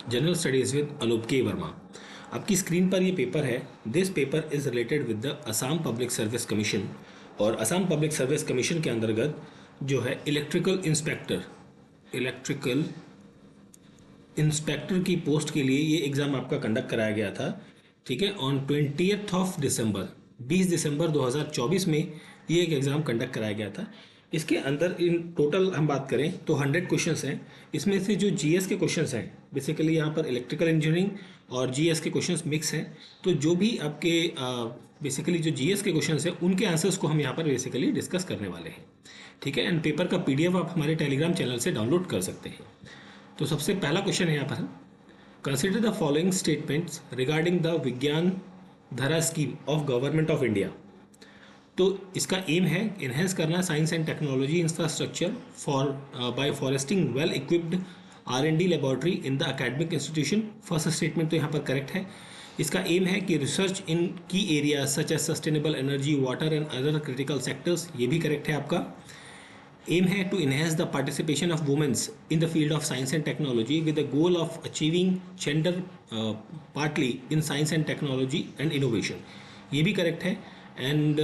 General studies with Anoop के वर्मा। आपकी screen पर ये पेपर है। This paper is related with the Assam public service commission. और असम पब्लिक सर्विस कमीशन के अंतर्गत जो है इलेक्ट्रिकल इंस्पेक्टर की पोस्ट के लिए ये एग्ज़ाम आपका कंडक्ट कराया गया था। ठीक है, ऑन 20th ऑफ दिसंबर, 20 दिसंबर 2024 में ये एक एग्ज़ाम कंडक्ट कराया गया था। इसके अंदर इन टोटल हम बात करें तो 100 क्वेश्चंस हैं। इसमें से जो जीएस के क्वेश्चंस हैं, बेसिकली यहाँ पर इलेक्ट्रिकल इंजीनियरिंग और जीएस के क्वेश्चंस मिक्स हैं। तो जो भी आपके बेसिकली जो जीएस के क्वेश्चंस हैं उनके आंसर्स को हम यहाँ पर बेसिकली डिस्कस करने वाले हैं। ठीक है, एंड पेपर का पीडीएफ आप हमारे टेलीग्राम चैनल से डाउनलोड कर सकते हैं। तो सबसे पहला क्वेश्चन है यहाँ पर, consider the following statements regarding the Vigyan Dhara scheme of government of India. तो इसका एम है इन्हेंस करना science and technology infrastructure for by fostering well equipped R&D laboratory in the academic institution. First statement तो यहाँ पर करेक्ट है। इसका aim है कि रिसर्च इन की area such as sustainable energy, water and other critical sectors, ये भी करेक्ट है आपका। एम है to enhance the participation of womens in the field of science and technology with the goal of achieving gender parity in science and technology and innovation, ये भी correct है। And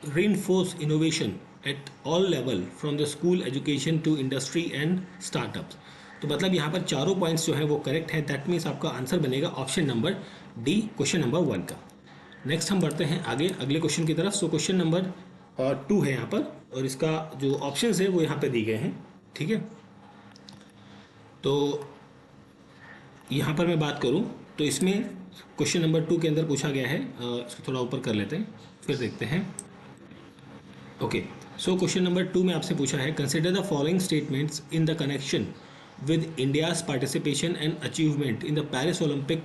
reinforce innovation at all level from the school education to industry and startups। तो मतलब यहाँ पर चारों points जो है वो करेक्ट है। दैट मीन्स आपका आंसर बनेगा option number D, question number 1 का। नेक्स्ट हम बढ़ते हैं आगे अगले क्वेश्चन की तरफ। सो क्वेश्चन नंबर 2 है यहाँ पर, और इसका जो ऑप्शंस है वो यहाँ पे दिए गए हैं। ठीक है, तो यहाँ पर मैं बात करूँ तो इसमें क्वेश्चन नंबर 2 के अंदर पूछा गया है, इसको थोड़ा ऊपर कर लेते हैं फिर देखते हैं। ओके, सो क्वेश्चन नंबर 2 में आपसे पूछा है, consider the following statements in the connection with India's participation and achievement in the Paris Olympic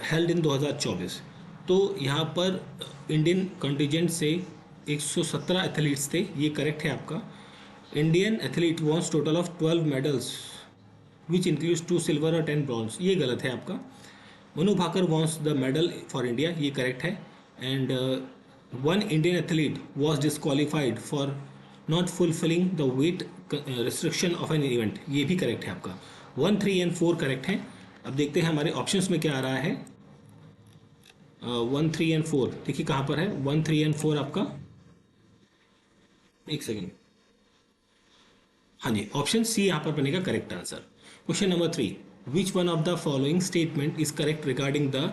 held in 2024। तो यहाँ पर इंडियन कंटिजेंट से 117 एथलीट्स थे, ये करेक्ट है आपका। Indian athlete wons total of 12 medals which includes 2 silver और 10 bronze, ये गलत है आपका। Manu Bhaker wons the medal for India, ये करेक्ट है। And one Indian athlete was disqualified for not fulfilling the weight restriction of an event, ये भी correct है आपका। 1, 3 एंड 4 करेक्ट है। अब देखते हैं हमारे ऑप्शंस में क्या आ रहा है। 1, 3 एंड 4 देखिए कहाँ पर है। 1, 3 एंड 4 आपका, एक सेकेंड, हाँ जी, ऑप्शन सी यहाँ पर बनेगा correct answer. Question number 3, which one of the following statement is correct regarding the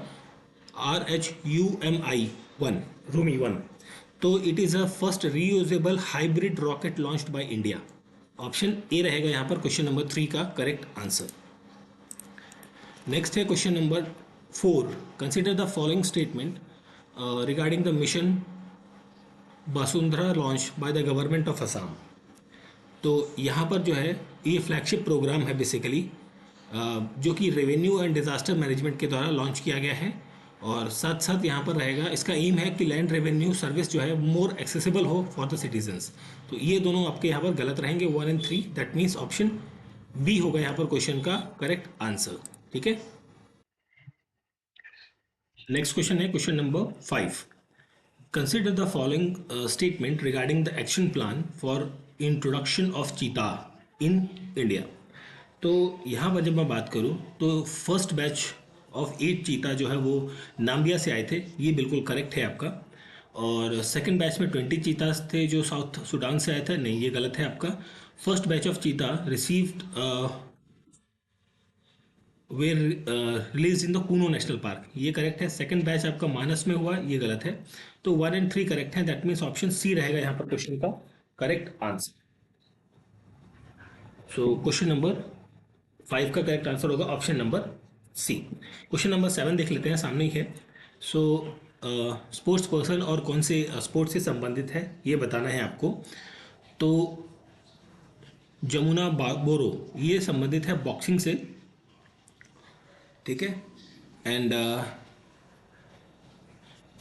RHUMI-1 Rhumi 1। तो it is a first reusable hybrid rocket launched by India. Option A रहेगा यहाँ पर क्वेश्चन नंबर 3 का correct answer. Next है question number 4, consider the following statement regarding the mission Basundhara launch by the government of Assam. तो यहाँ पर जो है ये फ्लैगशिप प्रोग्राम है बेसिकली, जो कि रेवेन्यू एंड डिजास्टर मैनेजमेंट के द्वारा लॉन्च किया गया है। और साथ साथ यहाँ पर रहेगा, इसका एम है कि लैंड रेवेन्यू सर्विस जो है मोर एक्सेसिबल हो फॉर द सिटीजन्स। तो ये दोनों आपके यहाँ पर गलत रहेंगे, 1 and 3। That means option B होगा यहाँ पर क्वेश्चन का करेक्ट आंसर। ठीक है, नेक्स्ट क्वेश्चन है question number 5, consider the following statement regarding the action plan for introduction of cheetah in India. तो यहाँ पर जब मैं बात करूँ तो फर्स्ट बैच ऑफ 8 चीता जो है वो नाम्बिया से आए थे, ये बिल्कुल करेक्ट है आपका। और सेकंड बैच में 20 चीतास थे जो साउथ सूडान से आए थे, नहीं ये गलत है आपका। First batch of cheetah received were release in the Kuno national park, ये करेक्ट है। सेकंड बैच आपका मानस में हुआ, ये गलत है। तो 1 एंड 3 करेक्ट है। दैट मीन्स ऑप्शन सी रहेगा यहाँ पर क्वेश्चन का correct answer. So question number 5 का करेक्ट आंसर होगा option number C. Question number 7 देख लेते हैं, सामने ही है। सो स्पोर्ट्स पर्सन और कौन से स्पोर्ट्स से संबंधित है ये बताना है आपको। तो जमुना बोरो ये संबंधित है बॉक्सिंग से, ठीक है। एंड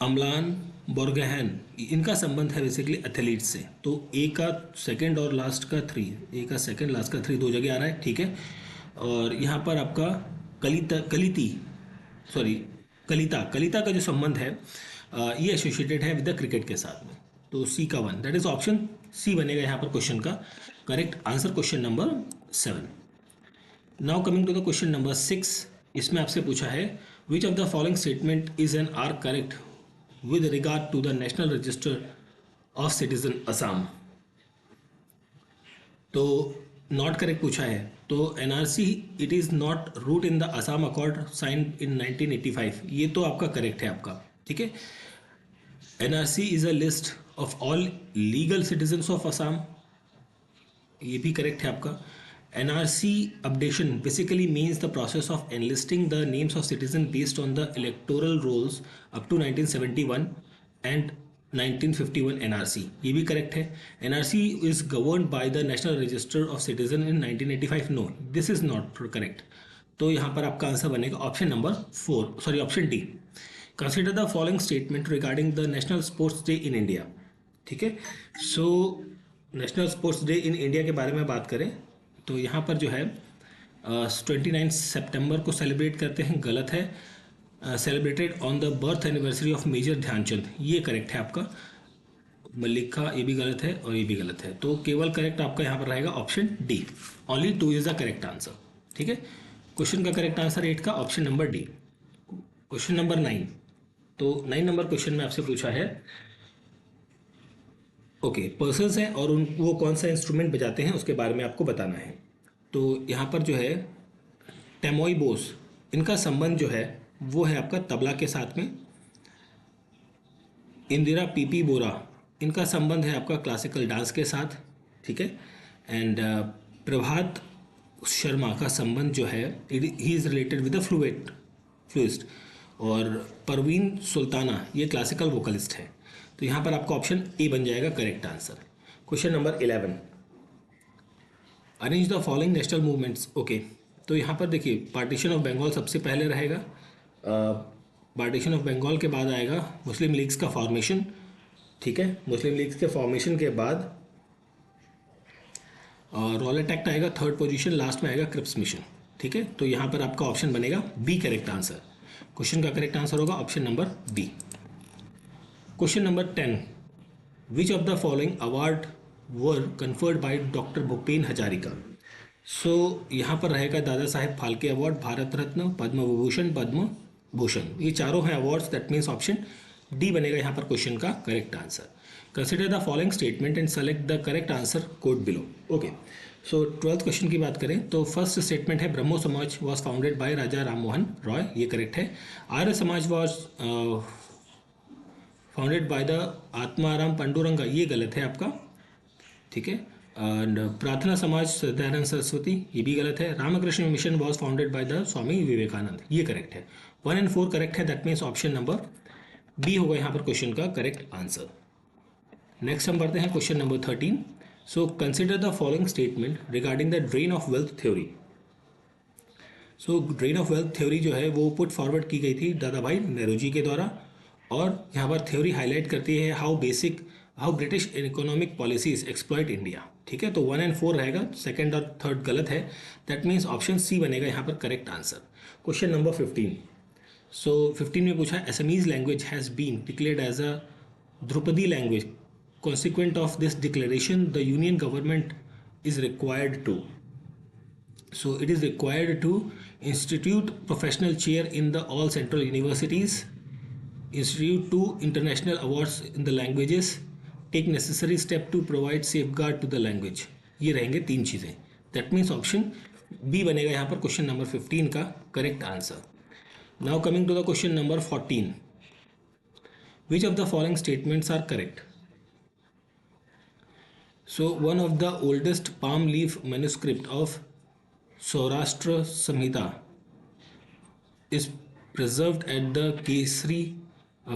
अमलान बोर्गहन इनका संबंध है बेसिकली एथलीट से। तो ए का सेकंड और लास्ट का 3, ए का सेकंड लास्ट का 3 दो जगह आ रहा है, ठीक है। और यहाँ पर आपका कलिता का जो संबंध है ये एसोसिएटेड है विद द क्रिकेट के साथ में। तो सी का 1, दैट इज ऑप्शन सी बनेगा यहाँ पर क्वेश्चन का correct answer, question number 7। Now coming to the question number 6, इसमें आपसे पूछा है which of the following statement is an are correct with regard to the national register of citizen Assam. तो not correct पूछा है, तो NRC it is not root in the Assam accord sign in 1985, ये तो आपका करेक्ट है आपका, ठीक है। NRC is a list of all legal citizens of Assam, ये भी करेक्ट है आपका। NRC updation basically means the process of enlisting the names of citizen based on the electoral rolls up to 1971 and 1951 NRC, ये भी correct है। NRC is governed by the national register of citizen in 1985, no this is not correct. तो यहाँ पर आपका answer बनेगा option number 4, sorry option D. Consider the following statement regarding the national sports day in India, ठीक है। So national sports day in India के बारे में बात करें तो यहाँ पर जो है 29 सितंबर को सेलिब्रेट करते हैं, गलत है। Celebrated on the birth anniversary of major Dhyanchand, ये करेक्ट है आपका। मल्लिका, ये भी गलत है और ये भी गलत है, तो केवल करेक्ट आपका यहाँ पर रहेगा option D, only 2 is the correct answer, ठीक है। क्वेश्चन का करेक्ट आंसर 8 का option number D. Question number 9, तो 9 नंबर क्वेश्चन में आपसे पूछा है ओके पर्सन्स हैं और उन वो कौन सा इंस्ट्रूमेंट बजाते हैं उसके बारे में आपको बताना है। तो यहाँ पर जो है टेमोई बोस, इनका संबंध जो है वो है आपका तबला के साथ में। इंदिरा पीपी बोरा, इनका संबंध है आपका क्लासिकल डांस के साथ, ठीक है। एंड प्रभात शर्मा का संबंध जो है he is related with the flutist. और परवीन सुल्ताना ये क्लासिकल वोकलिस्ट है। तो यहाँ पर आपका ऑप्शन ए बन जाएगा correct answer. Question number 11, arrange the following national movements, okay. तो यहाँ पर देखिए पार्टीशन ऑफ बंगाल सबसे पहले रहेगा, पार्टीशन ऑफ बंगाल के बाद आएगा मुस्लिम लीग्स का फॉर्मेशन, ठीक है। मुस्लिम लीग्स के फॉर्मेशन के बाद रॉलेट एक्ट आएगा, थर्ड पोजीशन, लास्ट में आएगा क्रिप्स मिशन, ठीक है। तो यहाँ पर आपका ऑप्शन बनेगा बी करेक्ट आंसर। क्वेश्चन का करेक्ट आंसर होगा option number B. Question number 10, which of the following award were conferred by doctor Bhupen Hazarika. So यहाँ पर रहेगा दादा साहेब फाल्के अवार्ड, भारत रत्न, पद्म विभूषण, पद्म भूषण, ये चारों हैं awards, that means option D बनेगा यहाँ पर क्वेश्चन का correct answer. Consider the following statement and select the correct answer code below, okay. So 12th question की बात करें तो फर्स्ट स्टेटमेंट है ब्रह्मो समाज वॉज फाउंडेड बाय राजा राम मोहन रॉय, ये करेक्ट है। Arya Samaj was founded by the Atmaram Panduranga, ये गलत है आपका, ठीक है। एंड प्रार्थना समाज दयानंद सरस्वती, ये भी गलत है। Ramakrishna mission was founded by the Swami Vivekananda, ये करेक्ट है। 1 and 4 करेक्ट है, that means option number B होगा यहाँ पर क्वेश्चन का करेक्ट आंसर। नेक्स्ट हम बढ़ते हैं question number 13। So consider the following statement regarding the drain of wealth theory. So drain of wealth theory जो है वो पुट फॉरवर्ड की गई थी दादा भाई नेहरू जी के द्वारा, और यहाँ पर थ्योरी हाईलाइट करती है how British economic policies exploit India, ठीक है। तो 1 and 4 रहेगा, सेकंड और थर्ड गलत है, दैट मीन्स ऑप्शन सी बनेगा यहाँ पर correct answer. Question number 15, so 15 में पूछा Assamese language has been declared as a Dhrupadi language, consequent of this declaration the union government is required to, so it is required to institute professional chair in the all central universities, institute 2 international awards in the languages, take necessary step to provide safeguard to the language, ये रहेंगे 3 चीज़ें, that means option B बनेगा यहाँ पर question number 15 का correct answer. Now coming to the question number 14, which of the following statements are correct. So one of the oldest palm leaf manuscript of Saurashtra Samhita is preserved at the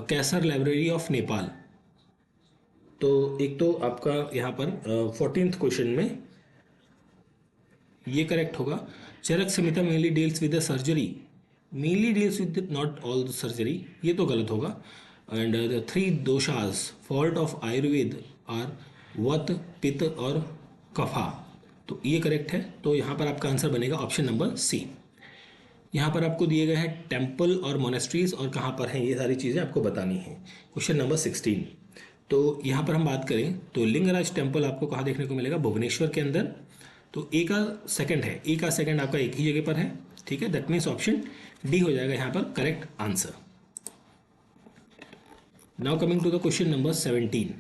Kaisar Library of Nepal। तो एक तो आपका यहाँ पर 14th question में ये correct होगा, Charak Samhita mainly deals with the surgery, mainly deals with not all the surgery, ये तो गलत होगा। And the 3 doshas fault of Ayurveda are vata, pitta और कफा, तो ये करेक्ट है। तो यहाँ पर आपका आंसर बनेगा ऑप्शन नंबर सी। यहाँ पर आपको दिए गए हैं टेम्पल और मोनेस्ट्रीज और कहाँ पर हैं ये सारी चीज़ें आपको बतानी है। क्वेश्चन नंबर 16, तो यहाँ पर हम बात करें तो लिंगराज टेम्पल आपको कहाँ देखने को मिलेगा, भुवनेश्वर के अंदर। तो ए का सेकंड है, ए का सेकंड आपका एक ही जगह पर है, ठीक है, दैट मीन्स ऑप्शन डी हो जाएगा यहाँ पर correct answer. Now coming to the question number 17।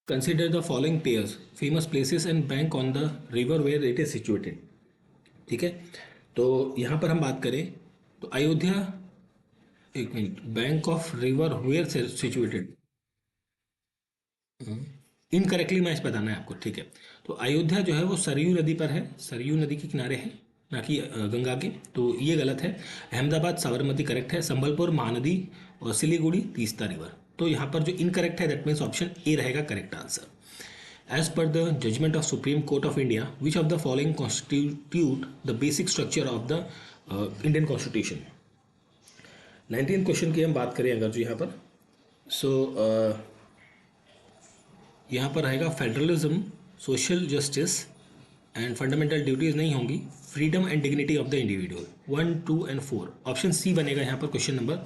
Consider the following pairs famous places and bank on the river where it is situated. ठीक है, तो यहाँ पर हम बात करें तो अयोध्या, एक minute, bank of river where situated, incorrectly match बताना है आपको, ठीक है। तो अयोध्या जो है वो सरयू नदी पर है, सरयू नदी के किनारे है, ना कि गंगा के, तो ये गलत है। अहमदाबाद साबरमती करेक्ट है, संबलपुर महानदी और सिलीगुड़ी तीस्ता रिवर। तो यहाँ पर जो इनकरेक्ट है दैट मीन्स ऑप्शन ए रहेगा correct answer. As per the judgment of Supreme Court of India, which of the following constitute the basic structure of the Indian Constitution? 19th question की हम बात करें अगर जो यहाँ पर, सो यहाँ पर रहेगा federalism, social justice and fundamental duties नहीं होंगी, freedom and dignity of the individual. 1, 2 and 4 option C बनेगा यहाँ पर क्वेश्चन नंबर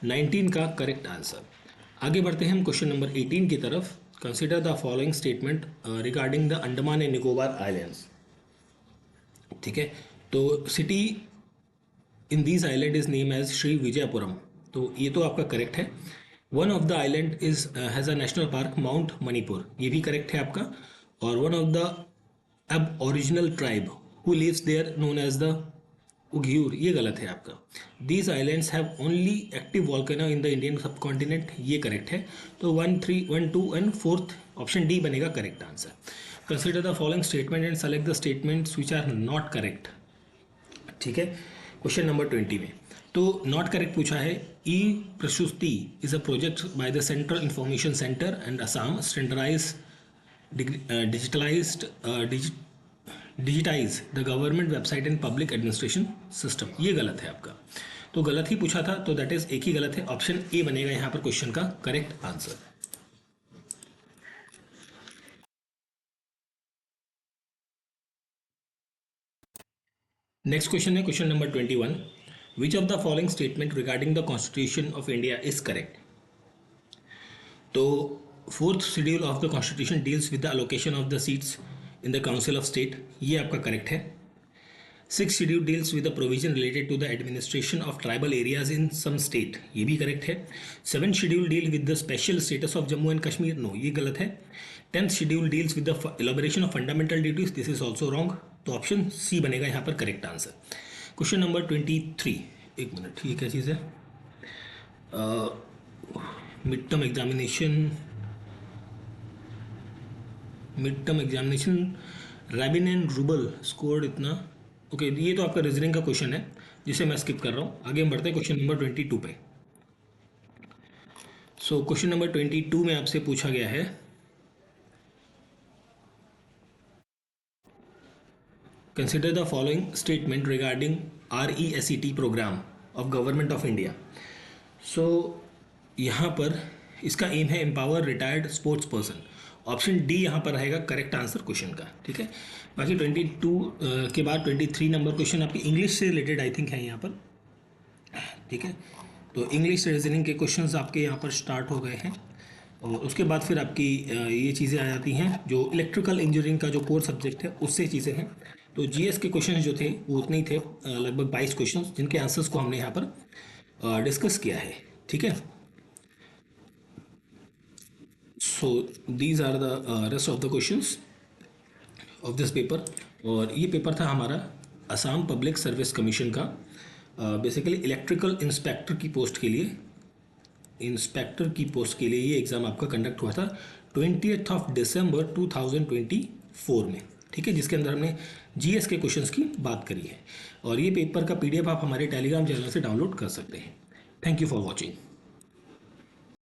19 का करेक्ट आंसर। आगे बढ़ते हैं हम क्वेश्चन नंबर 18 की तरफ। Consider the following statement regarding the Andaman and Nicobar Islands. ठीक है, तो city in these island is name as Shri Vijayapuram, तो ये तो आपका करेक्ट है। One of the island is has a national park mount Manipur, ये भी करेक्ट है आपका। और one of the aboriginal tribe who lives there known as the Uyghur, ये गलत है आपका। These islands have only active volcano in the Indian subcontinent, ये करेक्ट है। तो 1, 3, 1, 2 एंड 4th ऑप्शन डी बनेगा correct answer. Consider the following statement and select the statements which are not correct. ठीक है, क्वेश्चन नंबर 20 में तो not correct पूछा है। E Prashasti is a project by the central information centre and Assam standardise digitise the government website and public administration system, ये गलत है आपका। तो गलत ही पूछा था, तो दैट इज एक ही गलत है, ऑप्शन ए बनेगा यहाँ पर क्वेश्चन का करेक्ट आंसर। नेक्स्ट क्वेश्चन है question number 21। Which of the following statement regarding the constitution of India is correct. तो 4th schedule of the constitution deals with the allocation of the seats in the council of state, ये आपका correct है। 6th schedule deals with the provision related to the administration of tribal areas in some state, ये भी correct है। 7th schedule deal with the special status of Jammu and Kashmir, no, ये गलत है। 10th schedule deals with the elaboration of fundamental duties, this is also wrong, तो option C बनेगा यहाँ पर करेक्ट आंसर। क्वेश्चन नंबर 23, एक मिनट, ये क्या चीज़ है, mid term examination Rabin and Rubal scored इतना, ओके, ये तो आपका रीजनिंग का क्वेश्चन है जिसे मैं स्किप कर रहा हूँ। आगे हम बढ़ते हैं क्वेश्चन नंबर 22 पे। सो क्वेश्चन नंबर 22 में आपसे पूछा गया है consider the following statement regarding RESET programme of government of India. So यहाँ पर इसका एम है empower retired sports person, option D यहाँ पर रहेगा करेक्ट आंसर क्वेश्चन का। ठीक है, बाकी 22 के बाद 23 नंबर क्वेश्चन आपकी इंग्लिश से रिलेटेड आई थिंक है यहाँ पर। ठीक है, तो इंग्लिश रीजनिंग के क्वेश्चंस आपके यहाँ पर स्टार्ट हो गए हैं और उसके बाद फिर आपकी ये चीज़ें आ जाती हैं जो इलेक्ट्रिकल इंजीनियरिंग का जो कोर सब्जेक्ट है उससे चीज़ें हैं। तो GS के क्वेश्चंस जो थे वो उतने ही थे, लगभग 22 क्वेश्चंस जिनके आंसर्स को हमने यहाँ पर डिस्कस किया है। ठीक है, so these are the rest of the questions of this paper. और ये पेपर था हमारा असम पब्लिक सर्विस कमीशन का, बेसिकली इलेक्ट्रिकल इंस्पेक्टर की पोस्ट के लिए, ये एग्ज़ाम आपका कंडक्ट हुआ था 20th दिसंबर 2024 में। ठीक है, जिसके अंदर हमने GS के क्वेश्चंस की बात करी है और ये पेपर का PDF आप हमारे टेलीग्राम चैनल से डाउनलोड कर सकते हैं। Thank you for watching.